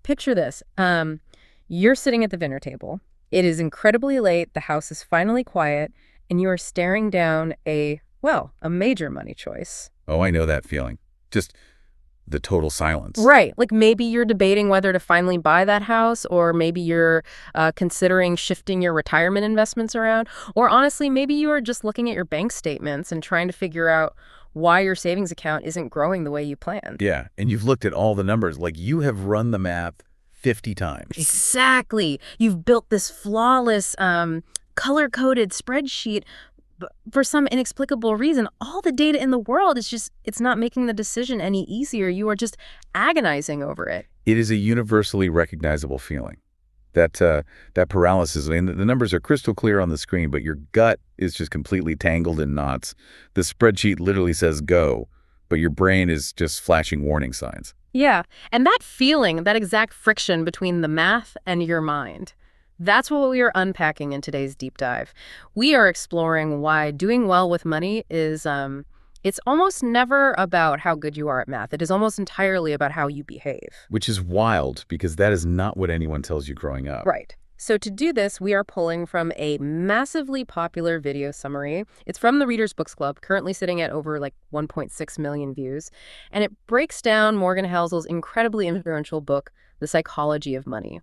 picture this. You're sitting at the dinner table. It is incredibly late. The house is finally quiet, and you are staring down a major money choice. Oh, I know that feeling. Just the total silence. Right. Like maybe you're debating whether to finally buy that house, or maybe you're considering shifting your retirement investments around. Or honestly, maybe you are just looking at your bank statements and trying to figure out why your savings account isn't growing the way you planned. Yeah, and you've looked at all the numbers. Like you have run the math 50 times. Exactly. You've built this flawless, color-coded spreadsheet. But for some inexplicable reason, all the data in the world it's not making the decision any easier. You are just agonizing over it. It is a universally recognizable feeling. That paralysis. I mean, the numbers are crystal clear on the screen, but your gut is just completely tangled in knots. The spreadsheet literally says go, but your brain is just flashing warning signs. Yeah, and that feeling, that exact friction between the math and your mind, that's what we are unpacking in today's deep dive. We are exploring why doing well with money is, it's almost never about how good you are at math. It is almost entirely about how you behave. Which is wild, because that is not what anyone tells you growing up. Right. So to do this, we are pulling from a massively popular video summary. It's from the Reader's Books Club, currently sitting at over 1.6 million views. And it breaks down Morgan Housel's incredibly influential book, The Psychology of Money.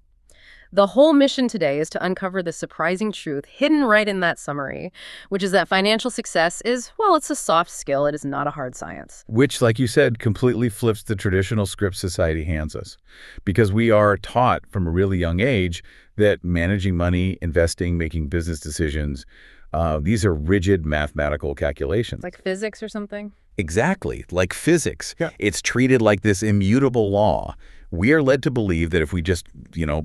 The whole mission today is to uncover the surprising truth hidden right in that summary, which is that financial success is, it's a soft skill. It is not a hard science. Which, like you said, completely flips the traditional script society hands us. Because we are taught from a really young age that managing money, investing, making business decisions, these are rigid mathematical calculations. Like physics or something? Exactly, like physics. Yeah. It's treated like this immutable law. We are led to believe that if we just,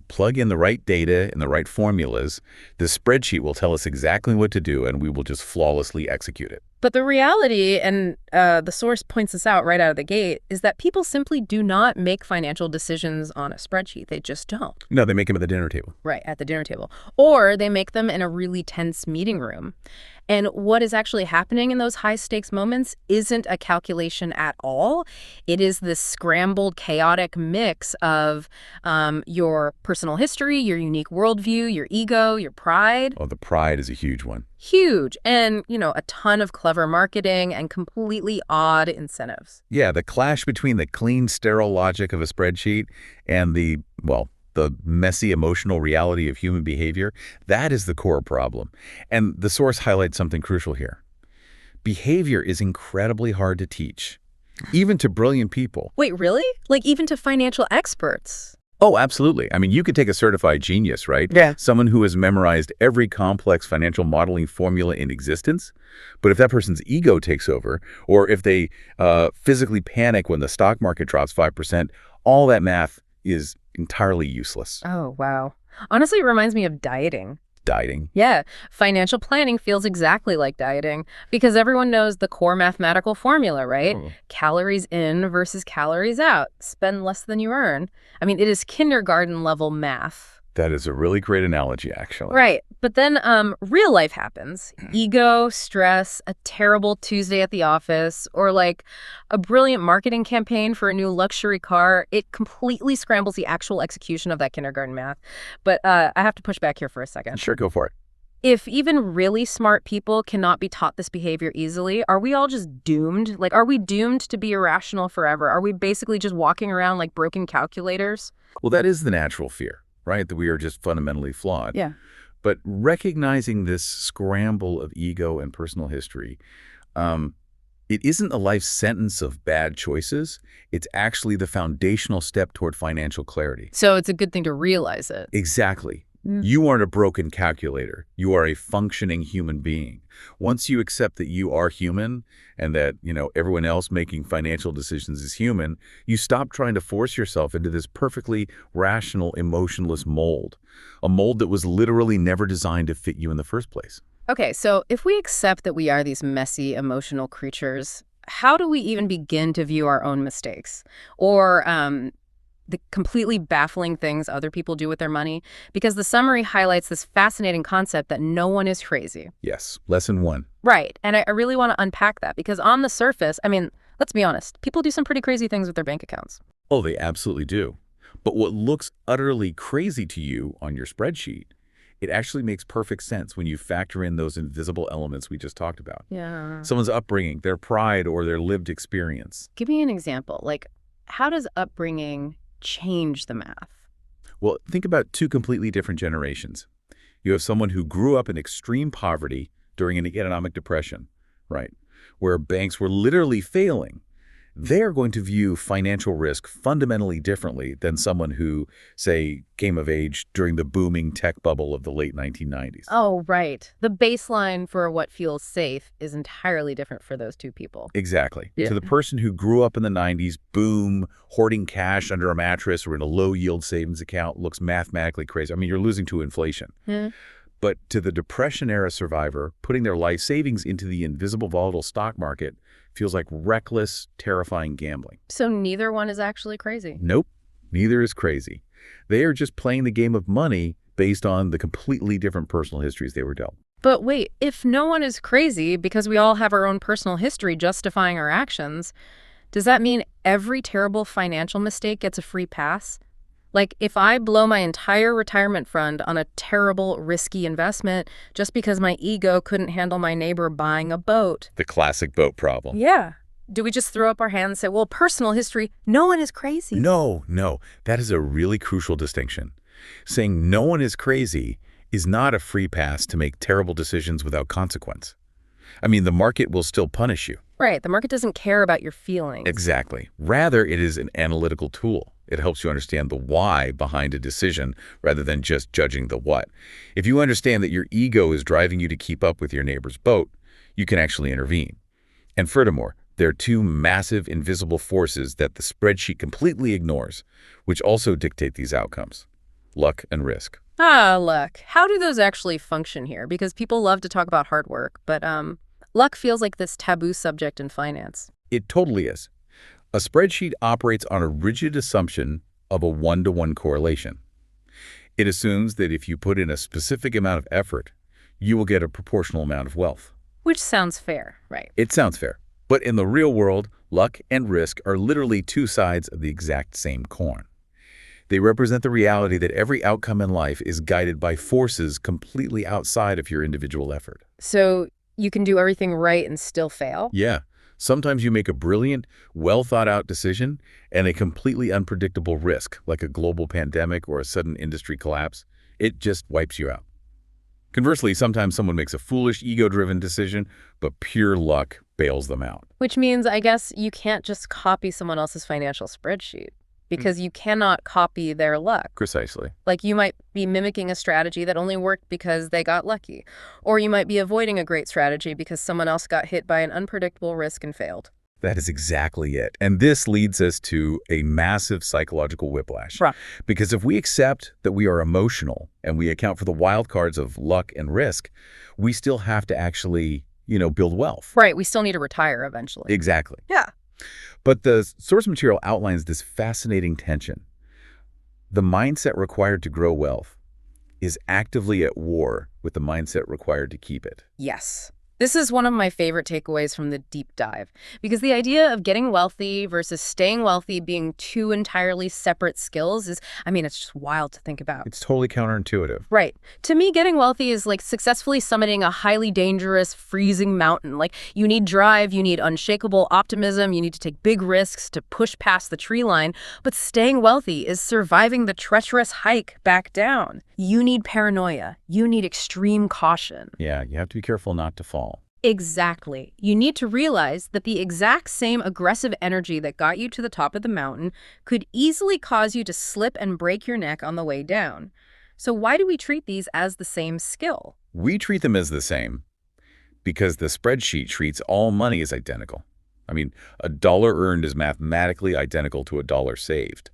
plug in the right data and the right formulas, the spreadsheet will tell us exactly what to do and we will just flawlessly execute it. But the reality, and the source points this out right out of the gate, is that people simply do not make financial decisions on a spreadsheet. They just don't. No, they make them at the dinner table. Right, at the dinner table. Or they make them in a really tense meeting room. And what is actually happening in those high-stakes moments isn't a calculation at all. It is this scrambled, chaotic mix of your personal history, your unique worldview, your ego, your pride. Oh, the pride is a huge one. Huge. And, a ton of clever marketing and completely odd incentives. Yeah, the clash between the clean, sterile logic of a spreadsheet and the messy emotional reality of human behavior, that is the core problem. And the source highlights something crucial here. Behavior is incredibly hard to teach, even to brilliant people. Wait, really? Like even to financial experts? Oh, absolutely. I mean, you could take a certified genius, right? Yeah. Someone who has memorized every complex financial modeling formula in existence. But if that person's ego takes over, or if they physically panic when the stock market drops 5%, all that math is entirely useless. Oh, wow. Honestly, it reminds me of dieting. Dieting? Yeah. Financial planning feels exactly like dieting because everyone knows the core mathematical formula, right? Oh. Calories in versus calories out. Spend less than you earn. I mean, it is kindergarten level math. That is a really great analogy, actually. Right. But then real life happens. Ego, stress, a terrible Tuesday at the office, or a brilliant marketing campaign for a new luxury car. It completely scrambles the actual execution of that kindergarten math. But I have to push back here for a second. Sure, go for it. If even really smart people cannot be taught this behavior easily, are we all just doomed? Are we doomed to be irrational forever? Are we basically just walking around like broken calculators? Well, that is the natural fear, right? That we are just fundamentally flawed. Yeah. But recognizing this scramble of ego and personal history, it isn't a life sentence of bad choices. It's actually the foundational step toward financial clarity. So it's a good thing to realize it. Exactly. You aren't a broken calculator. You are a functioning human being. Once you accept that you are human and that, everyone else making financial decisions is human, you stop trying to force yourself into this perfectly rational, emotionless mold, a mold that was literally never designed to fit you in the first place. Okay, so if we accept that we are these messy, emotional creatures, how do we even begin to view our own mistakes? Or the completely baffling things other people do with their money? Because the summary highlights this fascinating concept that no one is crazy. Yes, lesson 1. Right, and I really want to unpack that because on the surface, let's be honest, people do some pretty crazy things with their bank accounts. Oh, they absolutely do. But what looks utterly crazy to you on your spreadsheet, it actually makes perfect sense when you factor in those invisible elements we just talked about. Yeah. Someone's upbringing, their pride, or their lived experience. Give me an example. Like, how does upbringing change the math? Well, think about two completely different generations. You have someone who grew up in extreme poverty during an economic depression, right, where banks were literally failing. They're going to view financial risk fundamentally differently than someone who, say, came of age during the booming tech bubble of the late 1990s. Oh, right. The baseline for what feels safe is entirely different for those two people. Exactly. Yeah. To the person who grew up in the 90s, boom, hoarding cash under a mattress or in a low-yield savings account looks mathematically crazy. I mean, you're losing to inflation. Yeah. But to the Depression-era survivor, putting their life savings into the invisible volatile stock market feels like reckless, terrifying gambling. So neither one is actually crazy. Nope, neither is crazy. They are just playing the game of money based on the completely different personal histories they were dealt. But wait, if no one is crazy because we all have our own personal history justifying our actions, does that mean every terrible financial mistake gets a free pass? Like, if I blow my entire retirement fund on a terrible, risky investment just because my ego couldn't handle my neighbor buying a boat. The classic boat problem. Yeah. Do we just throw up our hands and say, well, personal history, no one is crazy? No. That is a really crucial distinction. Saying no one is crazy is not a free pass to make terrible decisions without consequence. I mean, the market will still punish you. Right. The market doesn't care about your feelings. Exactly. Rather, it is an analytical tool. It helps you understand the why behind a decision rather than just judging the what. If you understand that your ego is driving you to keep up with your neighbor's boat, you can actually intervene. And furthermore, there are two massive invisible forces that the spreadsheet completely ignores, which also dictate these outcomes: luck and risk. Ah, luck. How do those actually function here? Because people love to talk about hard work, but luck feels like this taboo subject in finance. It totally is. A spreadsheet operates on a rigid assumption of a one-to-one correlation. It assumes that if you put in a specific amount of effort, you will get a proportional amount of wealth. Which sounds fair, right? It sounds fair. But in the real world, luck and risk are literally two sides of the exact same coin. They represent the reality that every outcome in life is guided by forces completely outside of your individual effort. So you can do everything right and still fail? Yeah. Sometimes you make a brilliant, well-thought-out decision and a completely unpredictable risk, like a global pandemic or a sudden industry collapse. It just wipes you out. Conversely, sometimes someone makes a foolish, ego-driven decision, but pure luck bails them out. Which means, I guess, you can't just copy someone else's financial spreadsheet because you cannot copy their luck. Precisely. Like, you might be mimicking a strategy that only worked because they got lucky. Or you might be avoiding a great strategy because someone else got hit by an unpredictable risk and failed. That is exactly it. And this leads us to a massive psychological whiplash. Right. Because if we accept that we are emotional and we account for the wild cards of luck and risk, we still have to actually, build wealth. Right. We still need to retire eventually. Exactly. Yeah. But the source material outlines this fascinating tension. The mindset required to grow wealth is actively at war with the mindset required to keep it. Yes. This is one of my favorite takeaways from the deep dive, because the idea of getting wealthy versus staying wealthy being two entirely separate skills is, it's just wild to think about. It's totally counterintuitive. Right. To me, getting wealthy is like successfully summiting a highly dangerous, freezing mountain. Like, you need drive, you need unshakable optimism, you need to take big risks to push past the tree line. But staying wealthy is surviving the treacherous hike back down. You need paranoia. You need extreme caution. Yeah, you have to be careful not to fall. Exactly. You need to realize that the exact same aggressive energy that got you to the top of the mountain could easily cause you to slip and break your neck on the way down. So why do we treat these as the same skill? We treat them as the same because the spreadsheet treats all money as identical. A dollar earned is mathematically identical to a dollar saved.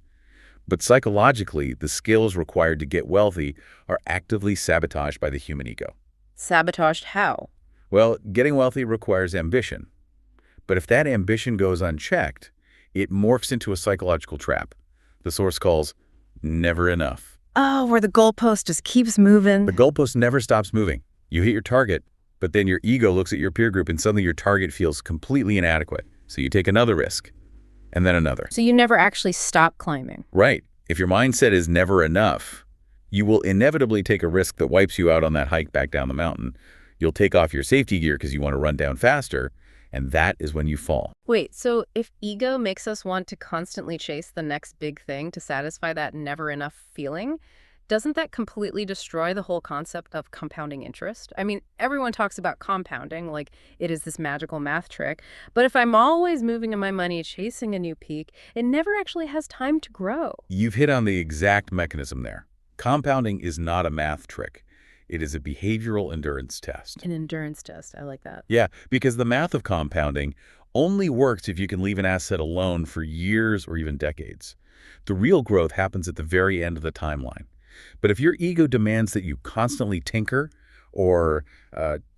But psychologically, the skills required to get wealthy are actively sabotaged by the human ego. Sabotaged how? Well, getting wealthy requires ambition. But if that ambition goes unchecked, it morphs into a psychological trap. The source calls never enough. Oh, where the goalpost just keeps moving. The goalpost never stops moving. You hit your target, but then your ego looks at your peer group and suddenly your target feels completely inadequate. So you take another risk, and then another. So you never actually stop climbing. Right. If your mindset is never enough, you will inevitably take a risk that wipes you out on that hike back down the mountain. You'll take off your safety gear because you want to run down faster, and that is when you fall. Wait, so if ego makes us want to constantly chase the next big thing to satisfy that never enough feeling, doesn't that completely destroy the whole concept of compounding interest? I mean, everyone talks about compounding like it is this magical math trick, but if I'm always moving my money chasing a new peak, it never actually has time to grow. You've hit on the exact mechanism there. Compounding is not a math trick. It is a behavioral endurance test. An endurance test, I like that. Yeah, because the math of compounding only works if you can leave an asset alone for years or even decades. The real growth happens at the very end of the timeline. But if your ego demands that you constantly tinker or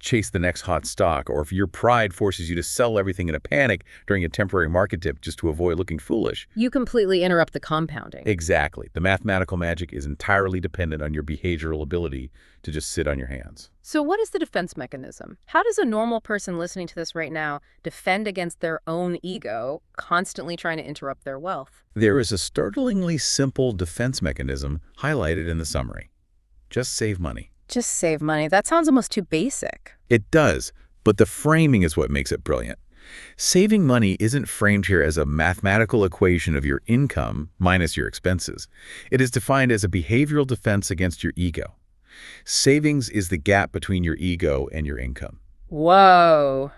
chase the next hot stock, or if your pride forces you to sell everything in a panic during a temporary market dip just to avoid looking foolish. You completely interrupt the compounding. Exactly. The mathematical magic is entirely dependent on your behavioral ability to just sit on your hands. So what is the defense mechanism? How does a normal person listening to this right now defend against their own ego, constantly trying to interrupt their wealth? There is a startlingly simple defense mechanism highlighted in the summary. Just save money. Just save money. That sounds almost too basic. It does, but the framing is what makes it brilliant. Saving money isn't framed here as a mathematical equation of your income minus your expenses. It is defined as a behavioral defense against your ego. Savings is the gap between your ego and your income. Whoa.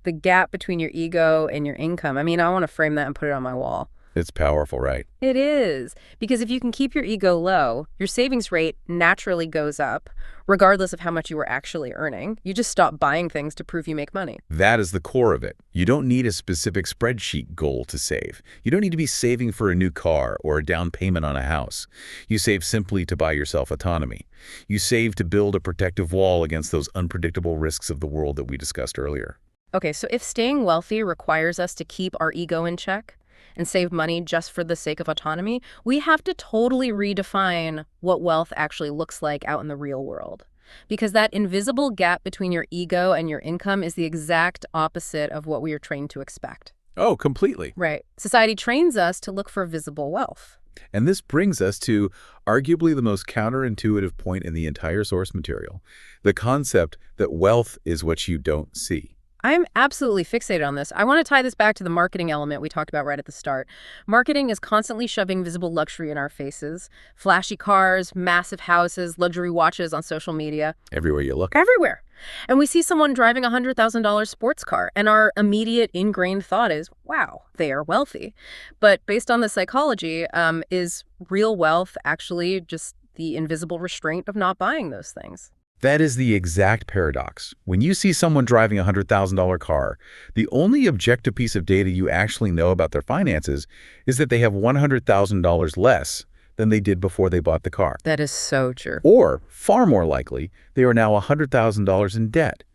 The gap between your ego and your income. I mean, I want to frame that and put it on my wall. It's powerful, right? It is. Because if you can keep your ego low, your savings rate naturally goes up, regardless of how much you were actually earning. You just stop buying things to prove you make money. That is the core of it. You don't need a specific spreadsheet goal to save. You don't need to be saving for a new car or a down payment on a house. You save simply to buy yourself autonomy. You save to build a protective wall against those unpredictable risks of the world that we discussed earlier. Okay, so if staying wealthy requires us to keep our ego in check and save money just for the sake of autonomy, we have to totally redefine what wealth actually looks like out in the real world. Because that invisible gap between your ego and your income is the exact opposite of what we are trained to expect. Oh, completely. Right. Society trains us to look for visible wealth. And this brings us to arguably the most counterintuitive point in the entire source material, the concept that wealth is what you don't see. I'm absolutely fixated on this. I want to tie this back to the marketing element we talked about right at the start. Marketing is constantly shoving visible luxury in our faces. Flashy cars, massive houses, luxury watches on social media. Everywhere you look. Everywhere. And we see someone driving a $100,000 sports car, and our immediate ingrained thought is, wow, they are wealthy. But based on the psychology, is real wealth actually just the invisible restraint of not buying those things? That is the exact paradox. When you see someone driving a $100,000 car, the only objective piece of data you actually know about their finances is that they have $100,000 less than they did before they bought the car. That is so true. Or, far more likely, they are now $100,000 in debt.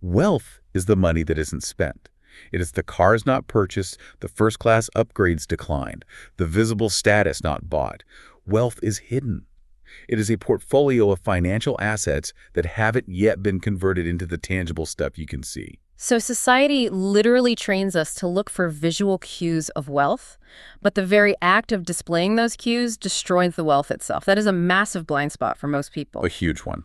Wealth is the money that isn't spent. It is the cars not purchased, the first-class upgrades declined, the visible status not bought. Wealth is hidden. It is a portfolio of financial assets that haven't yet been converted into the tangible stuff you can see. So society literally trains us to look for visual cues of wealth, but the very act of displaying those cues destroys the wealth itself. That is a massive blind spot for most people. A huge one.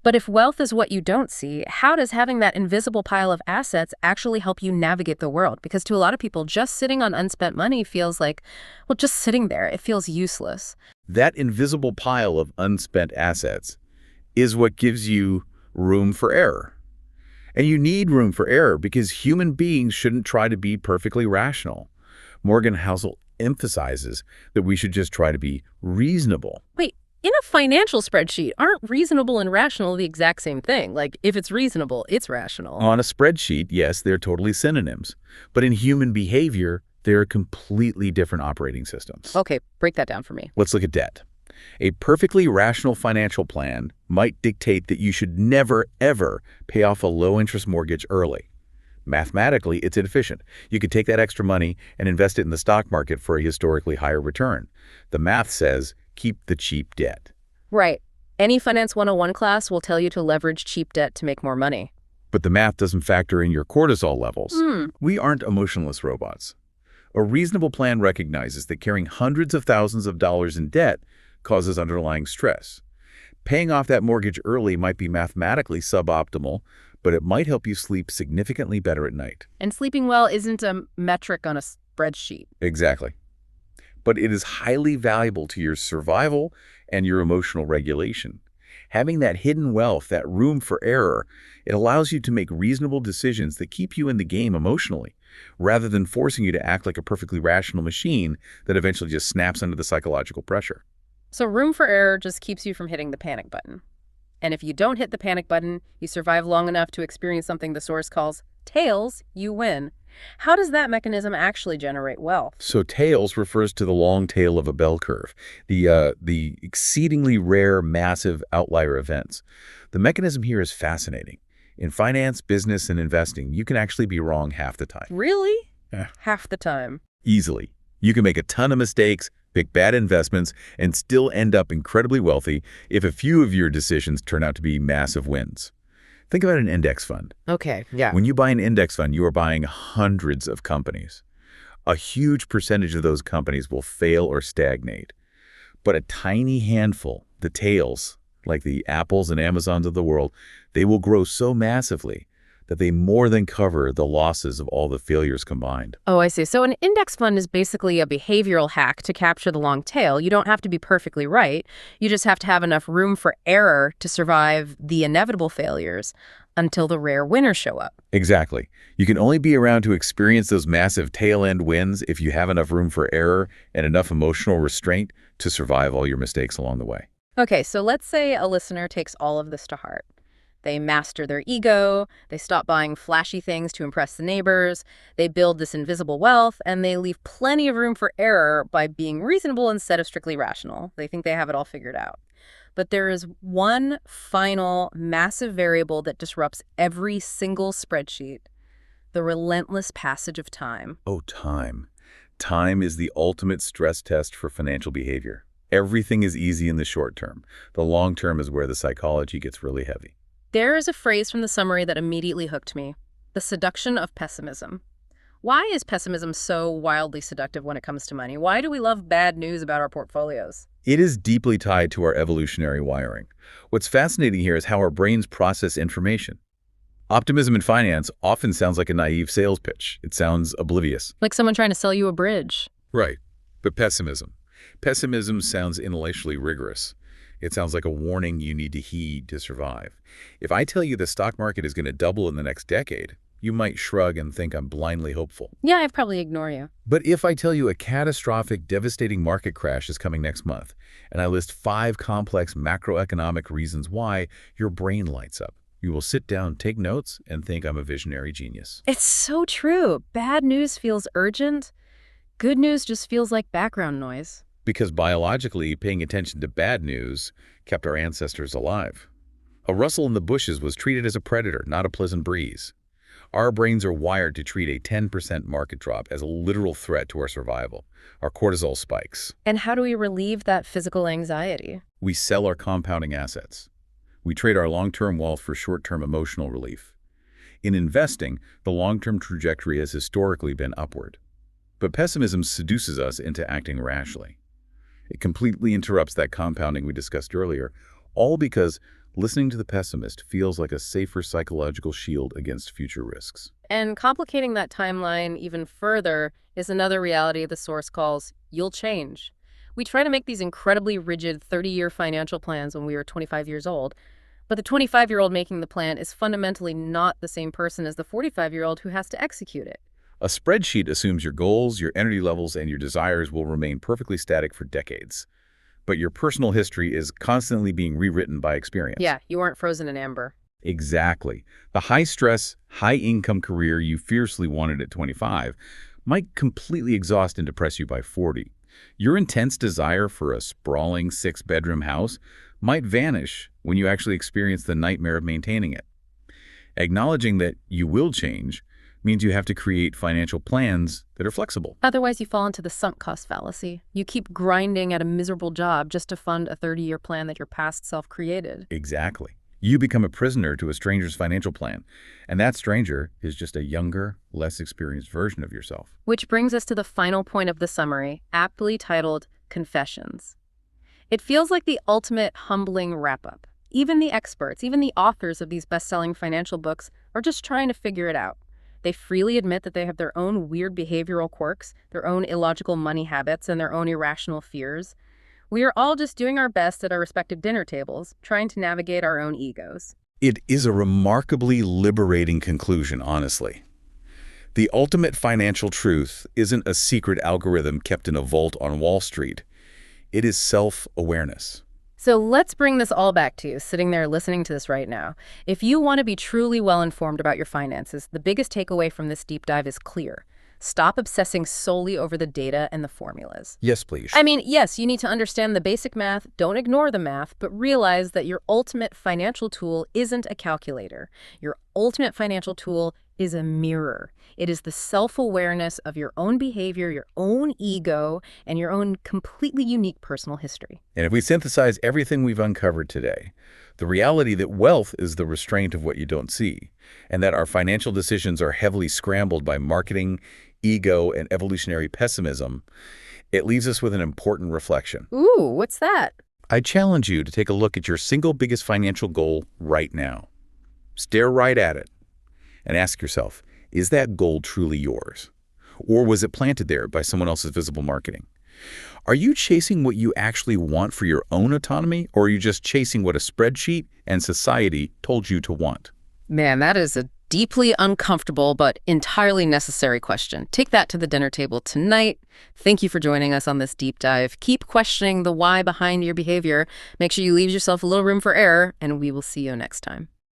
But if wealth is what you don't see, how does having that invisible pile of assets actually help you navigate the world? Because to a lot of people, just sitting on unspent money feels like, well, just sitting there. It feels useless. That invisible pile of unspent assets is what gives you room for error. And you need room for error because human beings shouldn't try to be perfectly rational. Morgan Housel emphasizes that we should just try to be reasonable. Wait, in a financial spreadsheet, aren't reasonable and rational the exact same thing? Like, if it's reasonable, it's rational. On a spreadsheet, yes, they're totally synonyms. But in human behavior, they're completely different operating systems. Okay, break that down for me. Let's look at debt. A perfectly rational financial plan might dictate that you should never, ever pay off a low-interest mortgage early. Mathematically, it's inefficient. You could take that extra money and invest it in the stock market for a historically higher return. The math says, keep the cheap debt. Right. Any Finance 101 class will tell you to leverage cheap debt to make more money. But the math doesn't factor in your cortisol levels. We aren't emotionless robots. A reasonable plan recognizes that carrying hundreds of thousands of dollars in debt causes underlying stress. Paying off that mortgage early might be mathematically suboptimal, but it might help you sleep significantly better at night. And sleeping well isn't a metric on a spreadsheet. Exactly. But it is highly valuable to your survival and your emotional regulation. Having that hidden wealth, that room for error, it allows you to make reasonable decisions that keep you in the game emotionally, rather than forcing you to act like a perfectly rational machine that eventually just snaps under the psychological pressure. So room for error just keeps you from hitting the panic button. And if you don't hit the panic button, you survive long enough to experience something the source calls tails, you win. How does that mechanism actually generate wealth? So tails refers to the long tail of a bell curve, the exceedingly rare, massive outlier events. The mechanism here is fascinating. In finance, business, and investing, you can actually be wrong half the time. Really? Yeah. Half the time. Easily. You can make a ton of mistakes, pick bad investments, and still end up incredibly wealthy if a few of your decisions turn out to be massive wins. Think about an index fund. Okay, yeah. When you buy an index fund, you are buying hundreds of companies. A huge percentage of those companies will fail or stagnate. But a tiny handful, the tails, like the Apples and Amazons of the world, they will grow so massively that they more than cover the losses of all the failures combined. Oh, I see. So an index fund is basically a behavioral hack to capture the long tail. You don't have to be perfectly right. You just have to have enough room for error to survive the inevitable failures until the rare winners show up. Exactly. You can only be around to experience those massive tail-end wins if you have enough room for error and enough emotional restraint to survive all your mistakes along the way. Okay, so let's say a listener takes all of this to heart. They master their ego, they stop buying flashy things to impress the neighbors, they build this invisible wealth, and they leave plenty of room for error by being reasonable instead of strictly rational. They think they have it all figured out. But there is one final massive variable that disrupts every single spreadsheet: the relentless passage of time. Oh, time. Time is the ultimate stress test for financial behavior. Everything is easy in the short term. The long term is where the psychology gets really heavy. There is a phrase from the summary that immediately hooked me: the seduction of pessimism. Why is pessimism so wildly seductive when it comes to money? Why do we love bad news about our portfolios? It is deeply tied to our evolutionary wiring. What's fascinating here is how our brains process information. Optimism in finance often sounds like a naive sales pitch. It sounds oblivious. Like someone trying to sell you a bridge. Right. But pessimism sounds intellectually rigorous. It sounds like a warning you need to heed to survive. If I tell you the stock market is going to double in the next decade, you might shrug and think I'm blindly hopeful. Yeah, I'd probably ignore you. But if I tell you a catastrophic, devastating market crash is coming next month, and I list 5 complex macroeconomic reasons why, your brain lights up. You will sit down, take notes, and think I'm a visionary genius. It's so true. Bad news feels urgent. Good news just feels like background noise. Because biologically, paying attention to bad news kept our ancestors alive. A rustle in the bushes was treated as a predator, not a pleasant breeze. Our brains are wired to treat a 10% market drop as a literal threat to our survival. Our cortisol spikes. And how do we relieve that physical anxiety? We sell our compounding assets. We trade our long-term wealth for short-term emotional relief. In investing, the long-term trajectory has historically been upward. But pessimism seduces us into acting rashly. It completely interrupts that compounding we discussed earlier, all because listening to the pessimist feels like a safer psychological shield against future risks. And complicating that timeline even further is another reality the source calls "you'll change." We try to make these incredibly rigid 30-year financial plans when we are 25 years old, but the 25-year-old making the plan is fundamentally not the same person as the 45-year-old who has to execute it. A spreadsheet assumes your goals, your energy levels, and your desires will remain perfectly static for decades. But your personal history is constantly being rewritten by experience. Yeah, you aren't frozen in amber. Exactly. The high-stress, high-income career you fiercely wanted at 25 might completely exhaust and depress you by 40. Your intense desire for a sprawling 6-bedroom house might vanish when you actually experience the nightmare of maintaining it. Acknowledging that you will change means you have to create financial plans that are flexible. Otherwise, you fall into the sunk cost fallacy. You keep grinding at a miserable job just to fund a 30-year plan that your past self created. Exactly. You become a prisoner to a stranger's financial plan, and that stranger is just a younger, less experienced version of yourself. Which brings us to the final point of the summary, aptly titled Confessions. It feels like the ultimate humbling wrap-up. Even the experts, even the authors of these best-selling financial books are just trying to figure it out. They freely admit that they have their own weird behavioral quirks, their own illogical money habits, and their own irrational fears. We are all just doing our best at our respective dinner tables, trying to navigate our own egos. It is a remarkably liberating conclusion, honestly. The ultimate financial truth isn't a secret algorithm kept in a vault on Wall Street. It is self-awareness. So let's bring this all back to you, sitting there listening to this right now. If you want to be truly well-informed about your finances, the biggest takeaway from this deep dive is clear. Stop obsessing solely over the data and the formulas. Yes, please. I mean, yes, you need to understand the basic math, don't ignore the math, but realize that your ultimate financial tool isn't a calculator. Your ultimate financial tool is a mirror. It is the self-awareness of your own behavior, your own ego, and your own completely unique personal history. And if we synthesize everything we've uncovered today, the reality that wealth is the restraint of what you don't see, and that our financial decisions are heavily scrambled by marketing, ego, and evolutionary pessimism, it leaves us with an important reflection. Ooh, what's that? I challenge you to take a look at your single biggest financial goal right now. Stare right at it and ask yourself, is that goal truly yours? Or was it planted there by someone else's visible marketing? Are you chasing what you actually want for your own autonomy, or are you just chasing what a spreadsheet and society told you to want? Man, that is a deeply uncomfortable but entirely necessary question. Take that to the dinner table tonight. Thank you for joining us on this deep dive. Keep questioning the why behind your behavior. Make sure you leave yourself a little room for error, and we will see you next time.